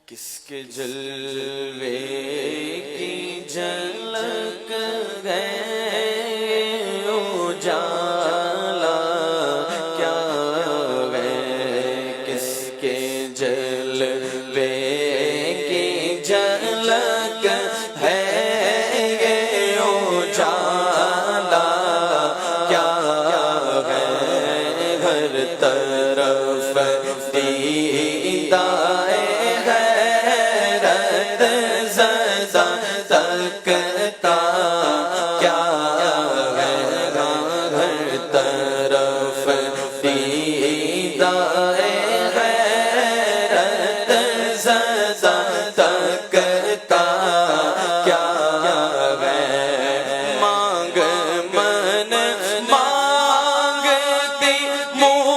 کس کے جلوے کی جھلک ہے اجالا کیا ہے، کس کے جلوے کی جھلک ہے یہ اجالا کیا ہے، ہر طرف دیدار تکتا کیا ہے، ہر طرف دیدار حیرت زدہ تکتا کیا ہے، مانگ من مانگتی منہ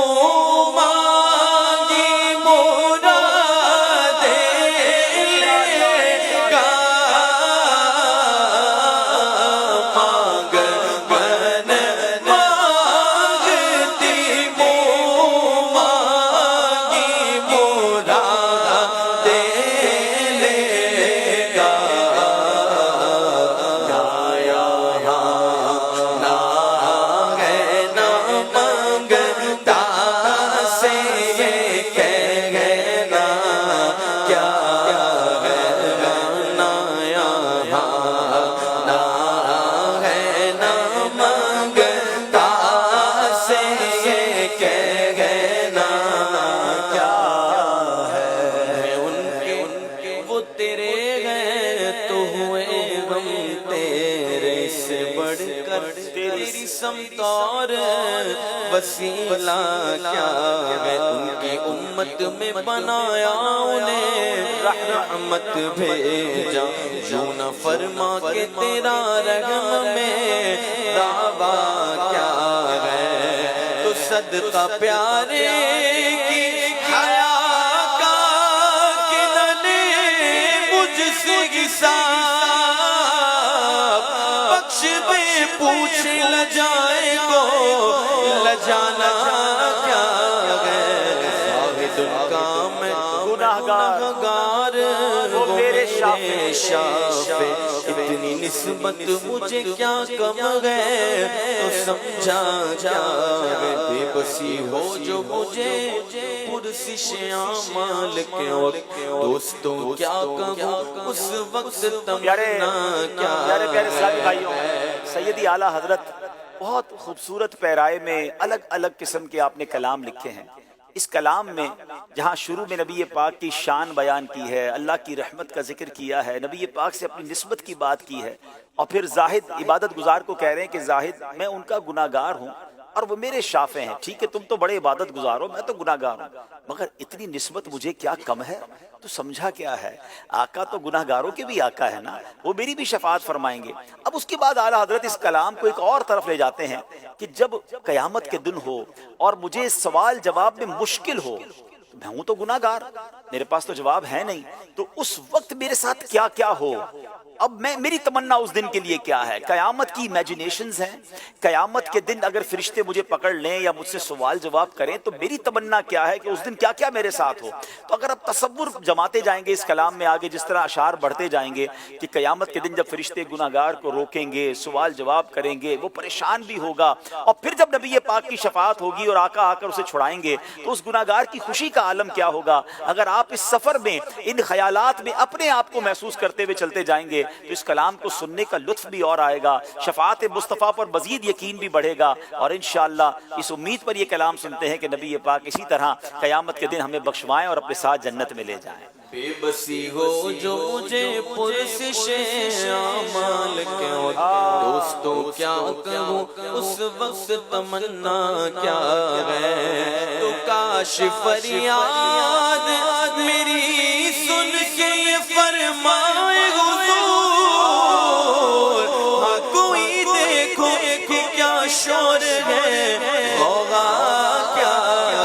مانگی مراد تیری سمت اور وسیلہ کیا ہے، ان کی امت میں بنایا انہیں رحمت بھیجا، یوں نہ فرما کہ تیرا رحم میں دعویٰ کیا ہے، تو صدقہ پیارے کی حیا کا کہ نہ لے مجھ سے حساب، بخش بے پوچھ لجائے کو لجانا کیا ہے، زاہد کا میں گناہگار وہ میرے شافع، اتنی نسبت مجھے کیا کم ہے تو سمجھا کیا ہے، بے بسی ہو جو مجھے پرسش اعمال کے وقت، دوستوں کیا کہوں اس وقت تمنا کیا ہے۔ سیدی اعلیٰ حضرت بہت خوبصورت پیرائے میں الگ الگ قسم کے آپ نے کلام لکھے ہیں۔ اس کلام میں جہاں شروع میں نبی پاک کی شان بیان کی ہے، اللہ کی رحمت کا ذکر کیا ہے، نبی پاک سے اپنی نسبت کی بات کی ہے، اور پھر زاہد عبادت گزار کو کہہ رہے ہیں کہ زاہد میں ان کا گناہگار ہوں اور وہ میرے شافع ہیں، ٹھیک ہے تم تو بڑے عبادت گزار ہو، میں تو گناہگار ہوں، مگر اتنی نسبت مجھے کیا کم ہے، تو سمجھا کیا ہے، آقا تو گناہگاروں کے بھی آقا ہے نا، وہ میری بھی شفاعت فرمائیں گے۔ اب اس کے بعد اعلیٰ حضرت اس کلام کو ایک اور طرف لے جاتے ہیں کہ جب قیامت کے دن ہو اور مجھے سوال جواب میں مشکل ہو، میں ہوں تو گناہگار، میرے پاس تو جواب ہے نہیں، تو اس وقت میرے ساتھ کیا کیا ہو، اب میری تمنا اس دن کے لیے کیا ہے، قیامت کی امیجنیشنز ہیں، قیامت کے دن اگر فرشتے مجھے پکڑ لیں یا مجھ سے سوال جواب کریں تو میری تمنا کیا ہے کہ اس دن کیا کیا میرے ساتھ ہو۔ تو اگر آپ تصور جماتے جائیں گے اس کلام میں آگے، جس طرح اشعار بڑھتے جائیں گے کہ قیامت کے دن جب فرشتے گناہگار کو روکیں گے، سوال جواب کریں گے، وہ پریشان بھی ہوگا، اور پھر جب نبی پاک کی شفاعت ہوگی اور آقا آ کر اسے چھڑائیں گے تو اس گناہگار کی خوشی کا عالم کیا ہوگا۔ اگر آپ اس سفر میں ان خیالات میں اپنے آپ کو محسوس کرتے ہوئے چلتے جائیں گے تو اس کلام کو سننے کا لطف بھی اور آئے گا، شفاعت مصطفیٰ پر مزید یقین بھی بڑھے گا، اور انشاءاللہ اس امید پر یہ کلام سنتے ہیں کہ نبی پاک اسی طرح قیامت کے دن ہمیں بخشوائیں اور اپنے ساتھ جنت میں لے جائیں۔ بے بسی ہو جو مجھے پرسش اعمال کے وقت، دوستوں کیا کہوں اس وقت تمنا کیا ہے، تو کاش فریاد میری سن کے یہ فرمائے حضور، ہاں کوئی دیکھو کہ کیا شور ہے، ہوگا کیا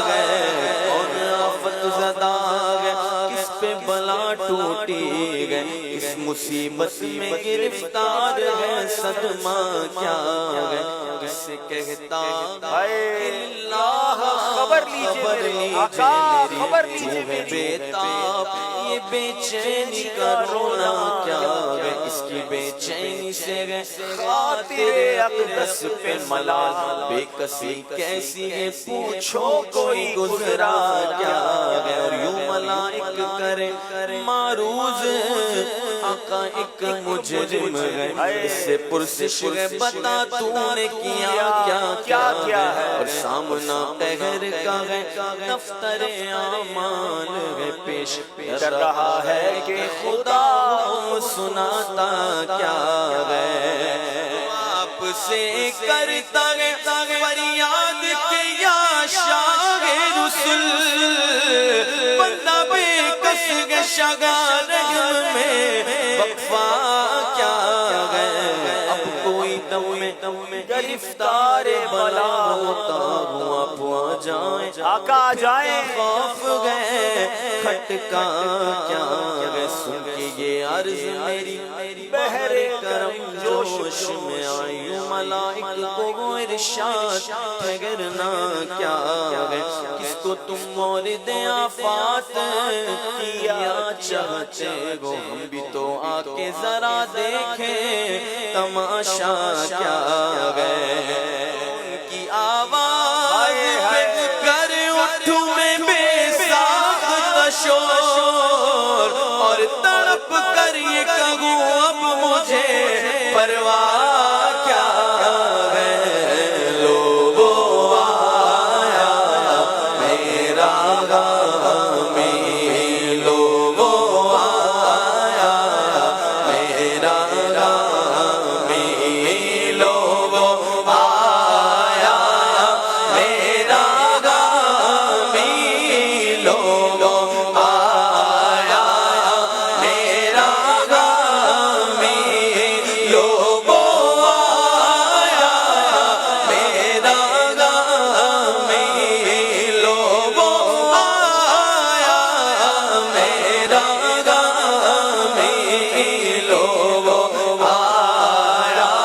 ہے، اور آفت زدہ ہے کس پہ بلا ٹوٹی گئے، اس مصیبت میں گرفتار ہے، صدمہ کیا ہے، جس سے کہتا اللہ خبر لیجئے آقا خبر لیجئے بیتاب یہ بے چینی کا رونا کیا ہے، اس کی بے چینی سے ہے خاطر اقدس پہ ملال، بے کسی کیسی ہے پوچھو کوئی گزرا کیا ہے، اور یوں ملائک کرے معروض آقا ایک مجرم ہے، اس سے پرسش ہے بتا تو نے کیا کیا کیا ہے، اور سامنا قہر کا ہے دفتر اعمال ہے پیش کر رہا ہے کہ خدا سناتا کیا ہے، آپ سے کرتا ہے فریاد کہ یا شاہ رسول، بندہ بے کس کے شگار میں وقفہ کیا ہے، اب کوئی دم میں گرفتار بلا ہوتا ہوں آپ آ جائیں آقا آ جائیں، خوف گئے کھٹکا کیا ہے، سن کے یہ عرض میری بحر کرم جوش میں آئی ہوں، ملائک کو وہ ارشاد ٹھہرنا کیا ہے، کس کو تم مورد آفات کیا چاہتے ہو، ہم بھی تو آ کے ذرا دیکھیں تماشا کیا ہے، ان کی آواز پہ کر اٹھوں میں بے ساختہ شور، اور تڑپ کر یہ کہوں اب مجھے پرواہ کیا ہے، لوگوں آیا میرا غامی، لوگوں آیا میرا غامی، لوگوں آیا میرا غامی، لوگوں آیا میرا غامی، لوگوں آیا میرا غامی، لوگوں آیا میرا غامی، لوگوں آیا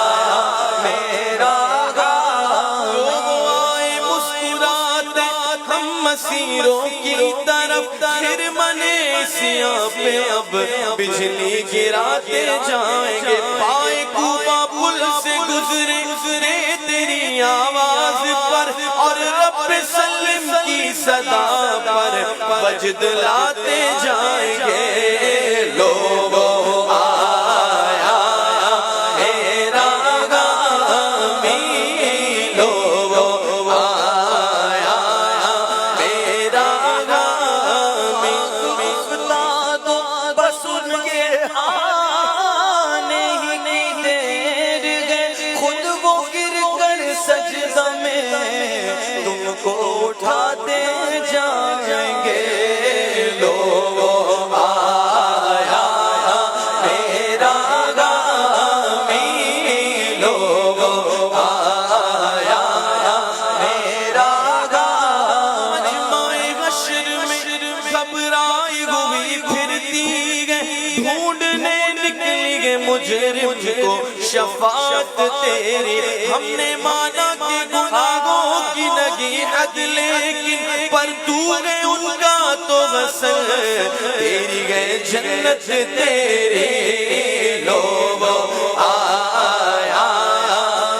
میرا غامی، لوگ آئے مسکراتے ہم مسیروں کی طرف، پھر منے سیاہ پہ اب بجلی گراتے جائیں گے، پائے کوبا پل سے گزرے تیری آواز پر، اور رب سلم کی صدا پر وجد لاتے جائیں گے، لوگوں آیا میرا غامی، لوگوں آیا میرا غامی، بتا دو بس ان کے آنے ہی نہیں دیر گئے، خود وہ گر کر سجدہ میں تم کو اٹھاتے جائیں گے، لوگوں آیا میرا غامی، لوگوں آیا میرا غامی، مجمع حشر میں گھبرائی ہوئی پھرتی گئے، ڈھونڈنے نکلی گئے مجرم کو شفاعت تیری، ہم نے مانا کہ گناہوں کی نگی حد، لیکن پر تو گئے ان کا تو غسل، تیری گئے جنت تیری، لوگوں آیا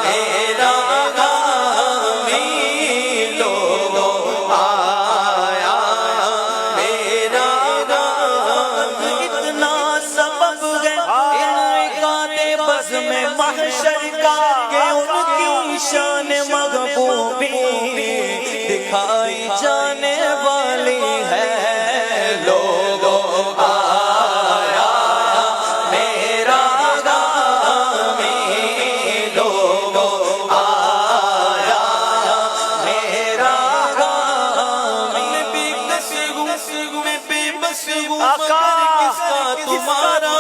میرا غامی، لوگوں آیا میرا غامی، اتنا سبب ہے انعقاد بزم محشر کا کہ ان کی شان محبوبی دکھائی جانے والی ہے، لوگوں آیا میرا غامی، لوگوں آیا میرا غامی، میں بے کس ہوں میں بے بس ہوں، مگر کس کا تمہارا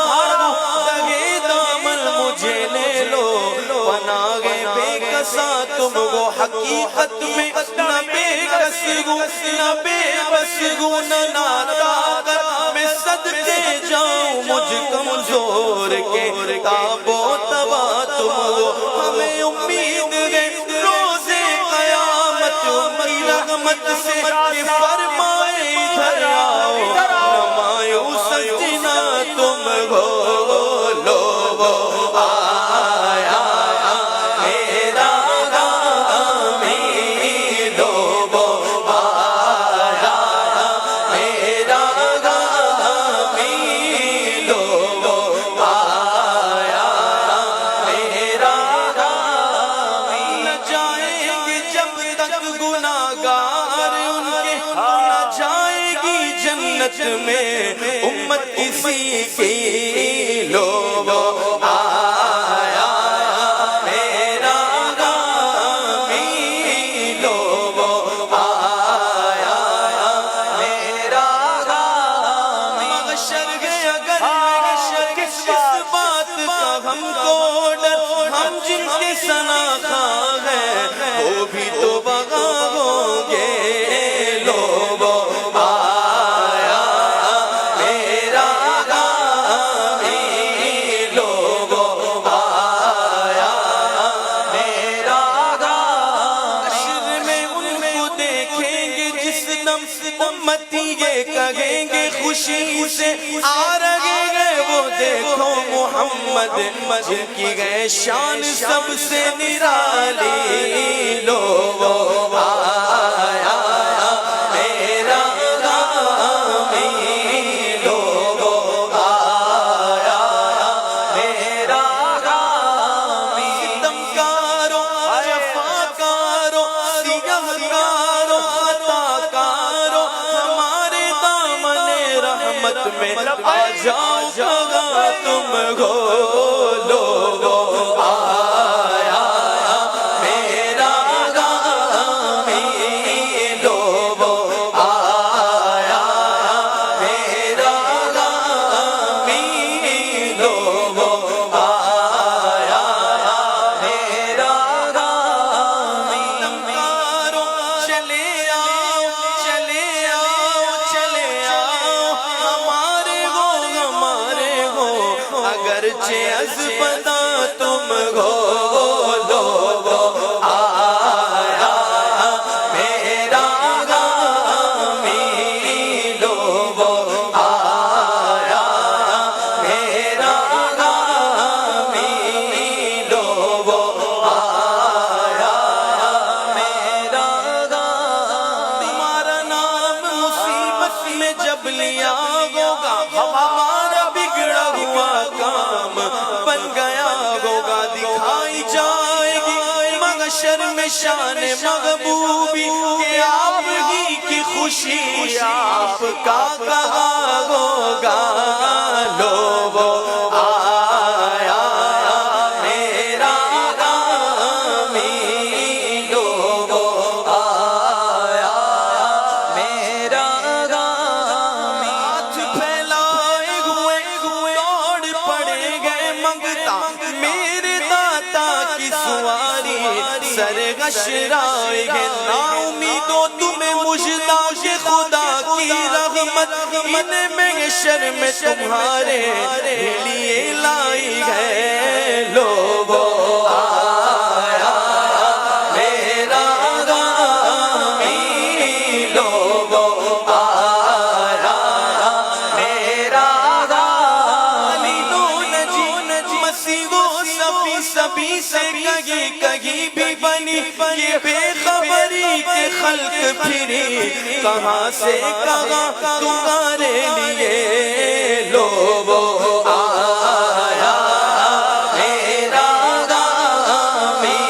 لگے دامن مجھے لے لو، پناہ بے کسا تم وہ حقیقت میں نہ بے کس ہوں نہ بے بس ہوں، نہ طاقت میں صدقے جاؤں مجھ کمزور کے، تاب و تبا تم ہو، ہمیں امید ہے روز قیامت کی رحمت رحمت سے کہ فرمائے ادھر آؤ، نہ مایوس جنا تم ہو لو وہ آیا میرا غامی لو وہ آیا میرا غامی لو وہ آیا میرا غامی نہ جائیں گے جب تک گناہگار ان کے نہ جائے گی جنت میں امت کسی کی لو وہ آیا میرا غامی لو وہ آیا میرا غامی محشر گئے اگر کس بات کا ہم کو ڈر، ہم جن کے ثنا خواہ ہیں وہ بھی تو بغا ہوں گے لو وہ آیا میرا غامی لو وہ آیا میرا غامی حشر میں ان کو دیکھیں گے جس دم امتی یہ کہیں گے خوشی سے آ رہے گئے وہ دیکھو محمد جن کی گئے شان سب سے نرالی لو وہ آیا میرا غامی لو وہ آیا میرا غامی ستمکاروں جفاکاروں سیاہکاروں خطاکاروں ہمارے دامن رحمت میں آ جاؤ جگہ تم گو لو وہ آیا میرا غامی لو وہ آیا میرا غامی لو وہ آیا میرا غامی ستمکاروں چلے آؤ چلے آؤ چلے آؤ ہمارے ہو اگرچہ ازبدہ تم ہو لو وہ آیا میرا غامی لو وہ آیا میرا غامی لو وہ آیا میرا غامی تمہارا نام مصیبت میں جب لیا ہوگا ہمارا بگڑا ہوا کام بن گیا ہوگا دکھائی جائے گی محشر میں شان محبوبی کہ آپ ہی کی خوشی آپ کا کہا ہوگا لو وہ آیا میرا غامی لو وہ آیا میرا غامی ہاتھ پھیلائے ہوئے دوڑ پڑے گئے منگتا میرے داتا کی سواری سرگشرائے گے نا امیدوں تمہیں مجدہ کہ خدا کی رحمت ان میں شرم تمہارے لیے لائی ہے لو وہ آیا میرا غامی لو وہ آیا میرا غامی لو نجی مسیح و صفی سبھی سے کہیں بھی بنی یہ بے خبری کے خلق پھری کہاں سے کہاں تمہارے لیے لو وہ آیا میرا غامی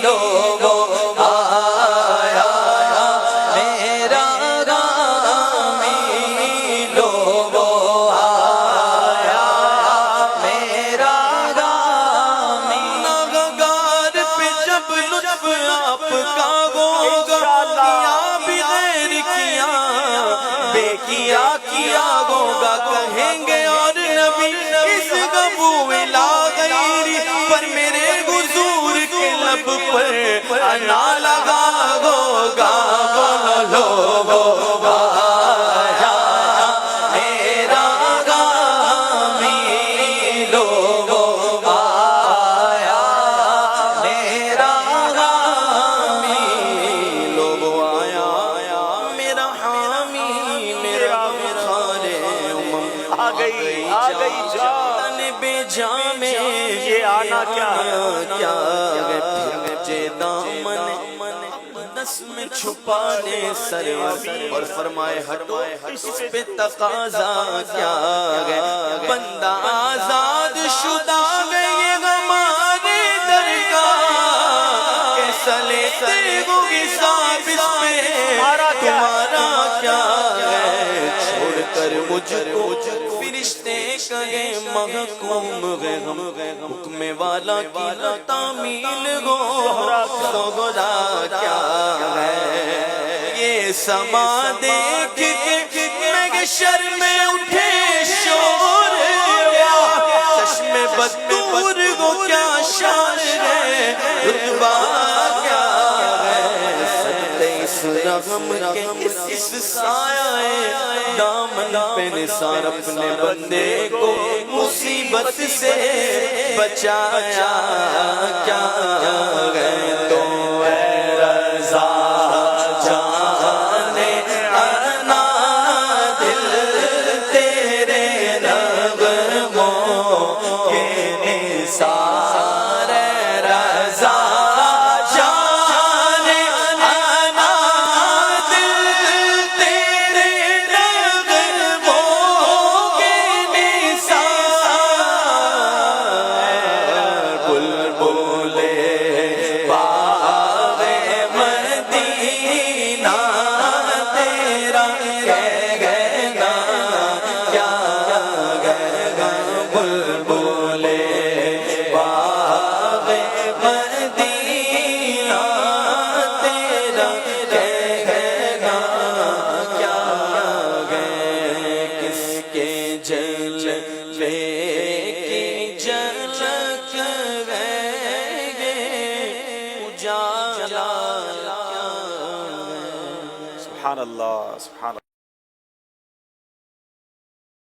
لو وہ آیا میرا غامی لو وہ آیا میرا غامی ناگار پہ جب لطف آپ کا ہوگا کیا بغیر کیا بے کیا ہوگا کہیں گے اور نبی اس قبول غیری پر میرے حضور کے لب پر انا لگا ہوگا لو وہ آیا میرا غامی لو وہ آیا میرا غامی لو وہ آیا آ گئی جان بے جان میں یہ آنا کیا کیا پھر دامن دس میں چھپانے سرور اور فرمائے ہٹو اس پہ تقاضا کیا گئے بندہ آزاد شدہ گئے ہمارے در کا کیسا لیتے ہو حساب اس پہ تمہارا کیا ہے چھوڑ کر مجھ کو فرشتے کہے محکوم گئے ہم حکم والا کی تعمیل ہو سوگرا کیا ہے یہ سما دیکھ کے محشر میں اٹھے شور چشم بدور ہو کیا شان ہے رتبہ کیا ہے سجدے اس رغم کے اس سایہ دامن پہ نثار اپنے بندے کو مصیبت سے بچایا کیا گئے تو اے رضا جانے انا دل تیرے نغموں کے نثار اے رضا جانے انا دل تیرے نغموں کے نثار بلبلے باغ مدینہ تیرا کہہ گئے نا کیا گئے گا بلبلے باغ مدینہ تیرا کہہ گئے نا کیا گئے کس کے جلوے کی جھلک ہے یہ اجالا سبحان اللہ سبحان